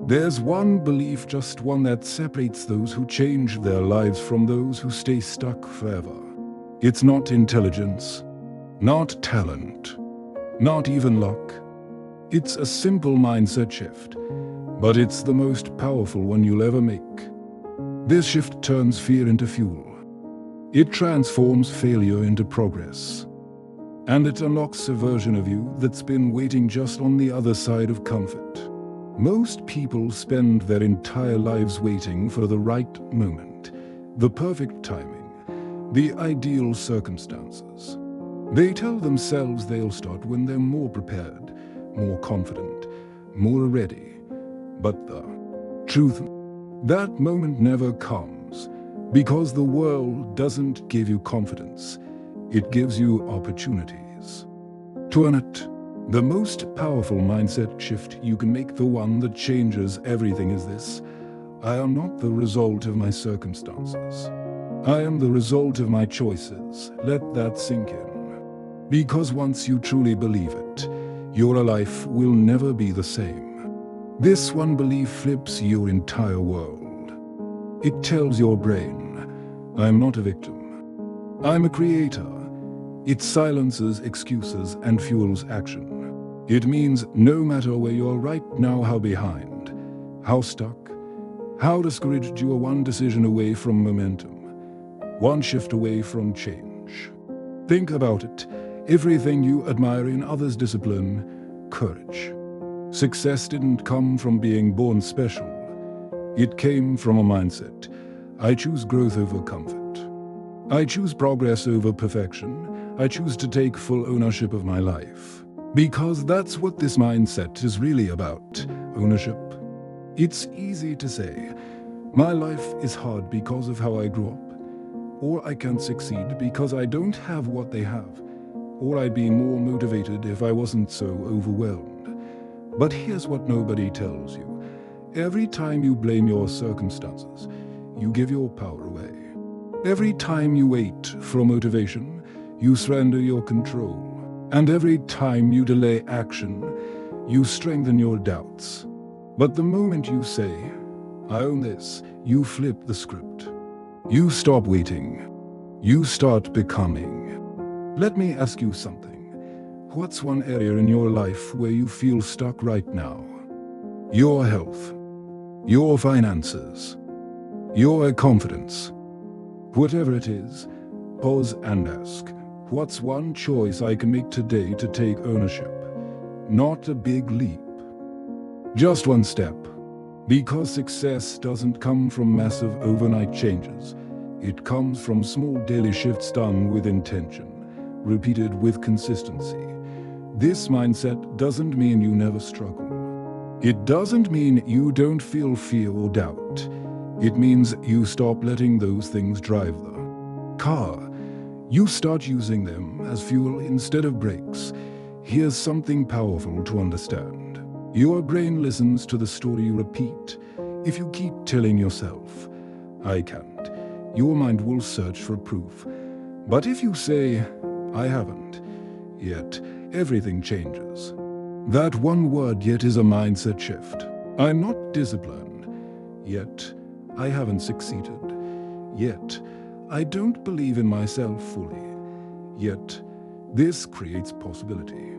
There's one belief, just one, that separates those who change their lives from those who stay stuck forever. It's not intelligence, not talent, not even luck. It's a simple mindset shift, but it's the most powerful one you'll ever make. This shift turns fear into fuel. It transforms failure into progress. And it unlocks a version of you that's been waiting just on the other side of comfort. Most people spend their entire lives waiting for the right moment, the perfect timing, the ideal circumstances. They tell themselves they'll start when they're more prepared, more confident, more ready. But the truth, that moment never comes, because the world doesn't give you confidence. It gives you opportunities. To earn it, the most powerful mindset shift you can make, the one that changes everything, is this: I am not the result of my circumstances. I am the result of my choices. Let that sink in. Because once you truly believe it, your life will never be the same. This one belief flips your entire world. It tells your brain, I'm not a victim. I'm a creator. It silences excuses and fuels action. It means no matter where you are right now, how behind, how stuck, how discouraged, you are one decision away from momentum, one shift away from change. Think about it. Everything you admire in others, discipline, courage, success, didn't come from being born special. It came from a mindset. I choose growth over comfort. I choose progress over perfection. I choose to take full ownership of my life. Because that's what this mindset is really about, ownership. It's easy to say, my life is hard because of how I grew up, or I can't succeed because I don't have what they have, or I'd be more motivated if I wasn't so overwhelmed. But here's what nobody tells you. Every time you blame your circumstances, you give your power away. Every time you wait for motivation, you surrender your control. And every time you delay action, you strengthen your doubts. But the moment you say, I own this, you flip the script. You stop waiting. You start becoming. Let me ask you something. What's one area in your life where you feel stuck right now? Your health, your finances, your confidence. Whatever it is, pause and ask, what's one choice I can make today to take ownership? Not a big leap, just one step. Because success doesn't come from massive overnight changes. It comes from small daily shifts done with intention, repeated with consistency. This mindset doesn't mean you never struggle. It doesn't mean you don't feel fear or doubt. It means you stop letting those things drive the car. You start using them as fuel instead of brakes. Here's something powerful to understand. Your brain listens to the story you repeat. If you keep telling yourself, I can't, your mind will search for proof. But if you say, I haven't yet, everything changes. That one word yet is a mindset shift. I'm not disciplined yet. I haven't succeeded yet. I don't believe in myself fully yet. This creates possibility.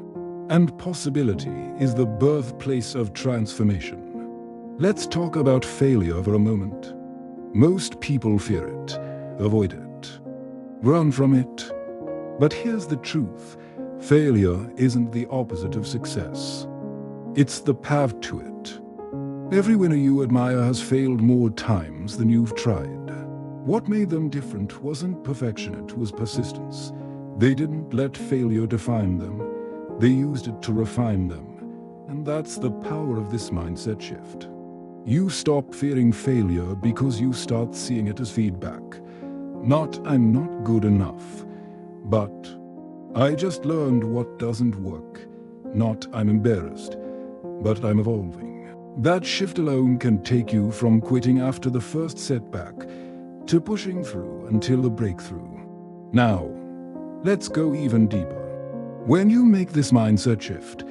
And possibility is the birthplace of transformation. Let's talk about failure for a moment. Most people fear it, avoid it, run from it. But here's the truth. Failure isn't the opposite of success. It's the path to it. Every winner you admire has failed more times than you've tried. What made them different wasn't perfection, it was persistence. They didn't let failure define them. They used it to refine them. And that's the power of this mindset shift. You stop fearing failure because you start seeing it as feedback. Not, I'm not good enough, but I just learned what doesn't work. Not, I'm embarrassed, but I'm evolving. That shift alone can take you from quitting after the first setback to pushing through until the breakthrough. Now, let's go even deeper. When you make this mindset shift,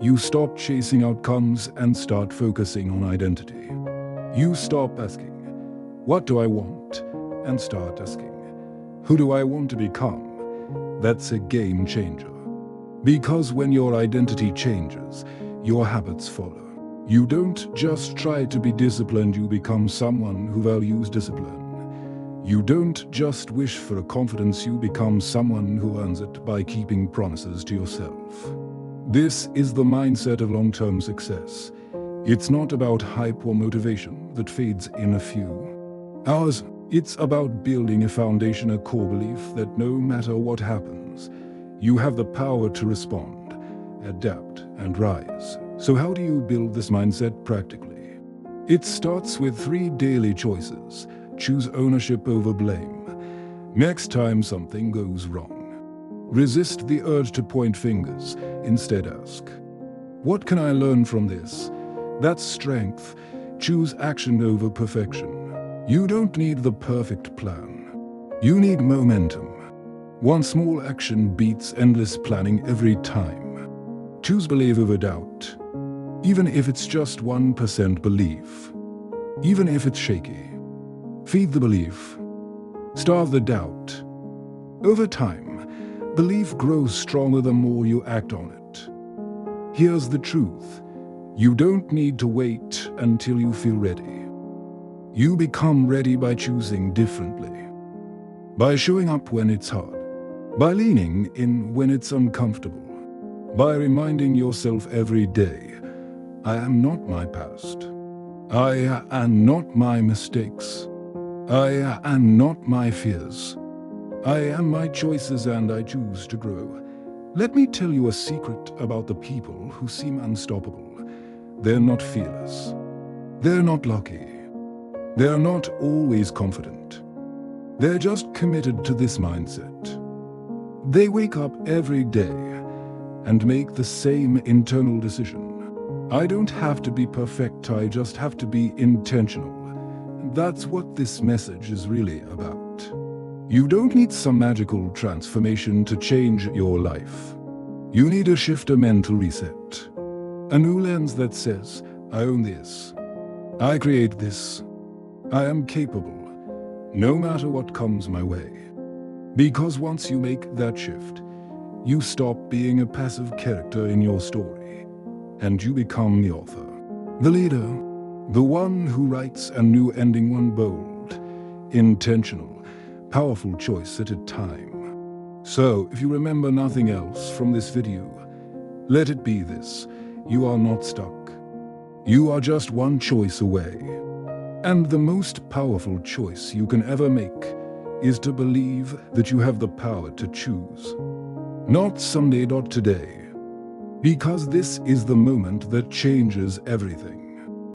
You stop chasing outcomes and start focusing on identity. You stop asking, "What do I want?" and start asking, "Who do I want to become?" That's a game changer. Because when your identity changes, your habits follow. You don't just try to be disciplined, you become someone who values discipline. You don't just wish for a confidence, you become someone who earns it by keeping promises to yourself. This is the mindset of long-term success. It's not about hype or motivation that fades in a few hours. It's about building a foundation, a core belief that no matter what happens, you have the power to respond, adapt, and rise. So how do you build this mindset practically? It starts with 3 daily choices. Choose ownership over blame. Next time something goes wrong, resist the urge to point fingers. Instead ask, "What can I learn from this?" That's strength. Choose action over perfection. You don't need the perfect plan. You need momentum. One small action beats endless planning every time. Choose belief over doubt. Even if it's just 1% belief. Even if it's shaky. Feed the belief. Starve the doubt. Over time, belief grows stronger the more you act on it. Here's the truth. You don't need to wait until you feel ready. You become ready by choosing differently. By showing up when it's hard. By leaning in when it's uncomfortable. By reminding yourself every day, "I am not my past. I am not my mistakes. I am not my fears. I am my choices and I choose to grow." Let me tell you a secret about the people who seem unstoppable. They're not fearless. They're not lucky. They're not always confident. They're just committed to this mindset. They wake up every day and make the same internal decision. "I don't have to be perfect, I just have to be intentional." That's what this message is really about. You don't need some magical transformation to change your life. You need a shift, a mental reset. A new lens that says, "I own this. I create this. I am capable, no matter what comes my way." Because once you make that shift, you stop being a passive character in your story, and you become the author, the leader, the one who writes a new ending, one bold, intentional, powerful choice at a time. So, if you remember nothing else from this video, let it be this: you are not stuck. You are just one choice away. And the most powerful choice you can ever make is to believe that you have the power to choose. Not someday, not today. Because this is the moment that changes everything.